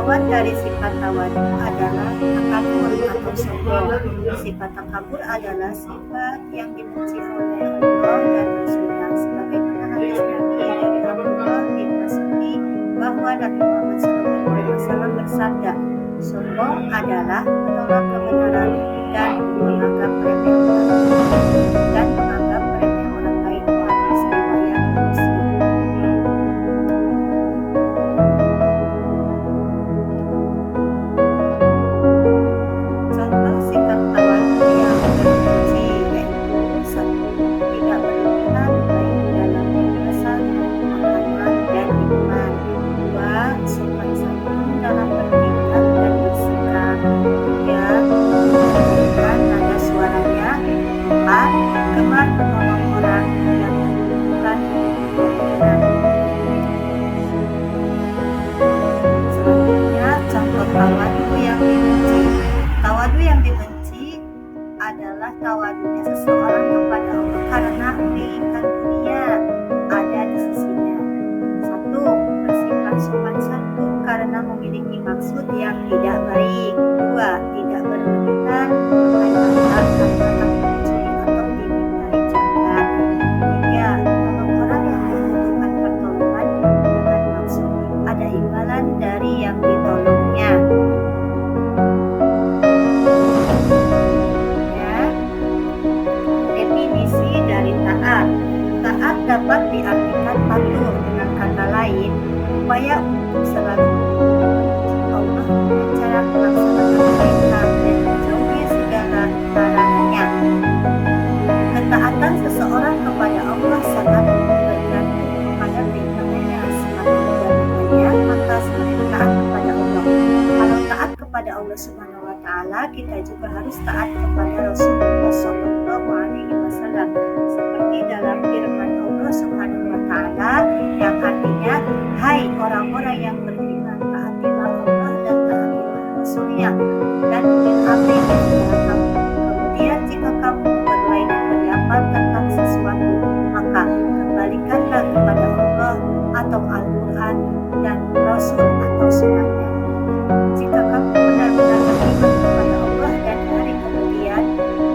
Lawan dari sifat tawadu adalah takabur atau sombong. Sifat takabur adalah sifat yang dibenci oleh Allah dan Rasulnya, sebagaimana hadis Nabi dari Abdullah bin Mas'ud bahwa Nabi Muhammad SAW bersabda, sombong adalah menolak kebenaran dan menganggap remeh orang lain. Hadis riwayat Muslim. Contoh sikap tawadu yang terpuji yaitu 1. Tidak berlebihan baik dalam berasan, makanan, dan minuman. 2. Sopan santun dalam bertindak dan bersikap. 3. Menurunkan nada suaranya. 4. Gemar menolong orang yang membutuhkan kebenaran. Selanjutnya, contoh tawadu yang dibenci. Tawadu yang dibenci adalah tawadunya seseorang kepada Allah karena menginginkan dunia ada di sisinya. 1. Bersifat sopan santun karena memiliki maksud yang tidak baik. 2. Tidak berlebihan memakai harta karena mencuri atau dimintai zakat. 3. Menolong orang yang membutuhkan pertolongan dengan maksud ada imbalan dari yang ditolongnya. Definisi dari taat. Taat dapat diartikan patuh, dengan kata lain upaya untuk selalu memuji Allah dengan cara melaksanakan perintah dan menjauhi segala larangannya. Ketaatan seseorang kepada Allah sangat bergantung kepada tingkatannya. Semakin bertanya, maka semakin taat kepada Allah. Kalau taat kepada Allah Subhanahu wa Ta'ala, kita juga harus taat kepada Rasulullah Shallallahu Alaihi Wasallam, seperti dalam firman Allah Subhanahu wa Ta'ala yang artinya, hai orang-orang yang beriman, taatilah Allah dan taatilah Rasulnya dan berhati kepada kamu. Kemudian jika kamu berlainan pendapat tentang sesuatu, maka kembalikanlah kepada Allah atau Al-Quran dan Rasul atau Sunnahnya. Jika kamu benar-benar beriman kepada Allah dan hari kemudian,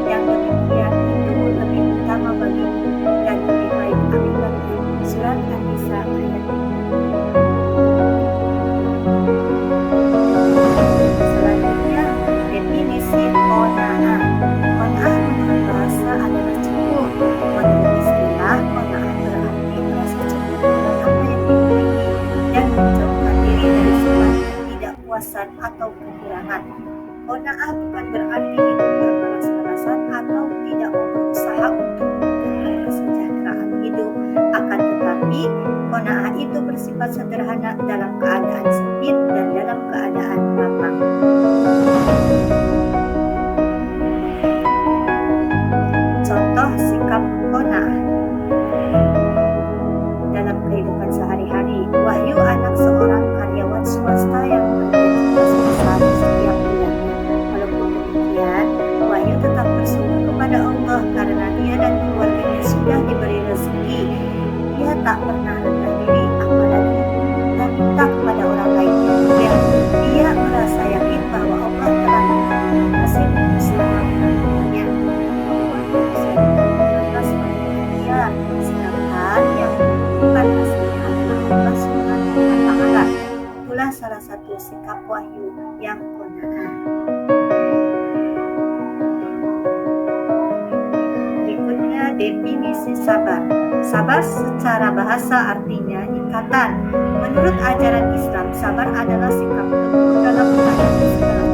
yang demikian itu lebih utama bagimu dan lebih baik akibatnya. Surat An-Nisa ayat 6. Selanjutnya, definisi qanaah. Qanaah menurut bahasa adalah cukup. Menurut istilah, qanaah berarti merasa cukup dengan apa yang dimiliki dan menjauhkan diri dari sifat ketidakpuasan atau kekurangan. Qanaah bukan berarti hidup bermalas-malasan atau tidak mau berusaha untuk mencapai kesejahteraan hidup. Akan tetapi, qanaah itu bersifat sederhana dalam keadaan sempit dan dalam keadaan lapang. Contoh sikap qanaah dalam kehidupan sehari-hari. Wahyu, anak seorang karyawan swasta yang bergaji besar setiap bulannya. Walaupun demikian, Wahyu tetap bersyukur kepada Allah karena dia dan keluarganya sudah diberi rezeki. Dia tak pernah rendah diri, apalagi meminta kepada orang lain. Dia merasa yakin bahwa Allah telah memberikan hasil usaha menanggungnya. Sedangkan yang bukan hasilnya adalah Allah Subhanahu wa Ta'ala. Itulah salah satu sikap Wahyu yang qanaah. Berikutnya definisi sabar. Sabar secara bahasa artinya ikatan. Menurut ajaran Islam, sabar adalah sikap teguh dalam menghadapi segala